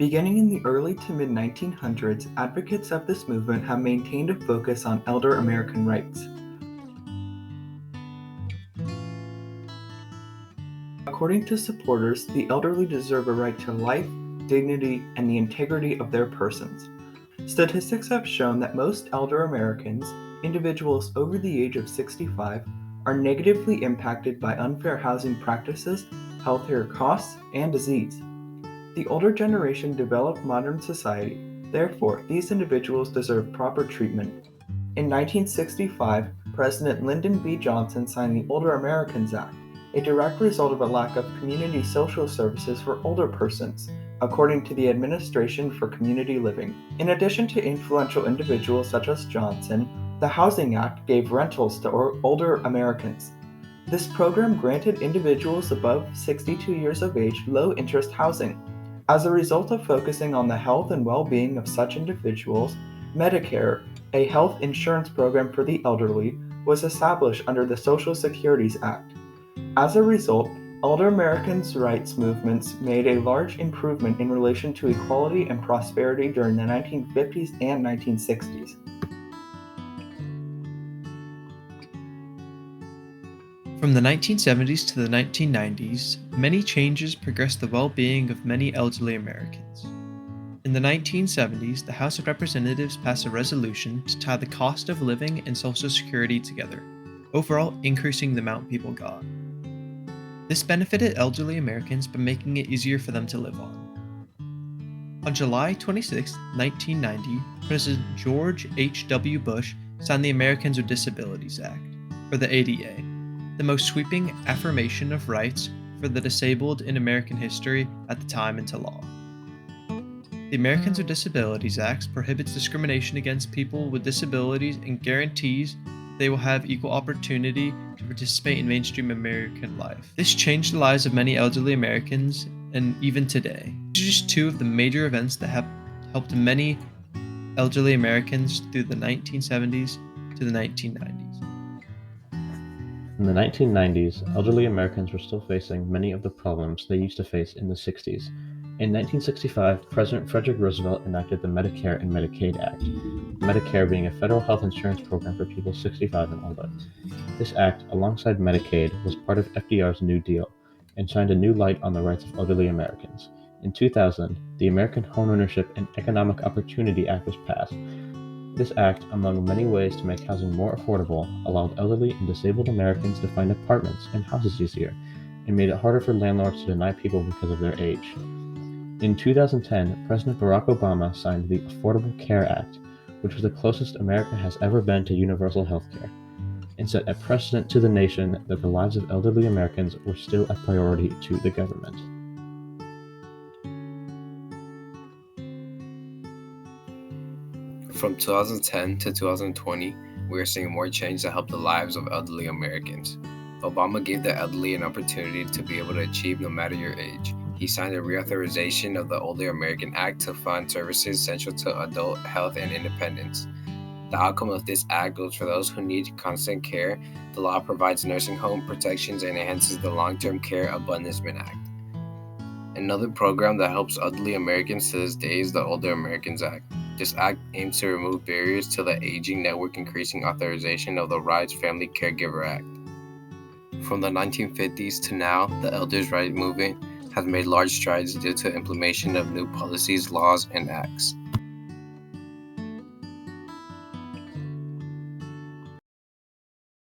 Beginning in the early to mid 1900s, advocates of this movement have maintained a focus on elder American rights. According to supporters, the elderly deserve a right to life, dignity, and the integrity of their persons. Statistics have shown that most elder Americans, individuals over the age of 65, are negatively impacted by unfair housing practices, healthcare costs, and disease. The older generation developed modern society, therefore, these individuals deserve proper treatment. In 1965, President Lyndon B. Johnson signed the Older Americans Act, a direct result of a lack of community social services for older persons, according to the Administration for Community Living. In addition to influential individuals such as Johnson, the Housing Act gave rentals to older Americans. This program granted individuals above 62 years of age low-interest housing. As a result of focusing on the health and well-being of such individuals, Medicare, a health insurance program for the elderly, was established under the Social Security Act. As a result, elder Americans' rights movements made a large improvement in relation to equality and prosperity during the 1950s and 1960s. From the 1970s to the 1990s, many changes progressed the well-being of many elderly Americans. In the 1970s, the House of Representatives passed a resolution to tie the cost of living and Social Security together, overall increasing the amount people got. This benefited elderly Americans by making it easier for them to live on. On July 26, 1990, President George H.W. Bush signed the Americans with Disabilities Act, or the ADA, the most sweeping affirmation of rights for the disabled in American history at the time into law. The Americans with Disabilities Act prohibits discrimination against people with disabilities and guarantees they will have equal opportunity to participate in mainstream American life. This changed the lives of many elderly Americans, and even today. These are just two of the major events that have helped many elderly Americans through the 1970s to the 1990s. In the 1990s, elderly Americans were still facing many of the problems they used to face in the 60s. In 1965, President Frederick Roosevelt enacted the Medicare and Medicaid Act, Medicare being a federal health insurance program for people 65 and older. This act, alongside Medicaid, was part of FDR's New Deal and shined a new light on the rights of elderly Americans. In 2000, the American Homeownership and Economic Opportunity Act was passed. This act, among many ways to make housing more affordable, allowed elderly and disabled Americans to find apartments and houses easier, and made it harder for landlords to deny people because of their age. In 2010, President Barack Obama signed the Affordable Care Act, which was the closest America has ever been to universal health care, and set a precedent to the nation that the lives of elderly Americans were still a priority to the government. From 2010 to 2020, we are seeing more change that help the lives of elderly Americans. Obama gave the elderly an opportunity to be able to achieve no matter your age. He signed a reauthorization of the Older American Act to fund services essential to adult health and independence. The outcome of this act goes for those who need constant care. The law provides nursing home protections and enhances the Long-Term Care Abundance Act. Another program that helps elderly Americans to this day is the Older Americans Act. This act aims to remove barriers to the Aging Network, increasing authorization of the RIDES Family Caregiver Act. From the 1950s to now, the elders' rights movement has made large strides due to implementation of new policies, laws, and acts.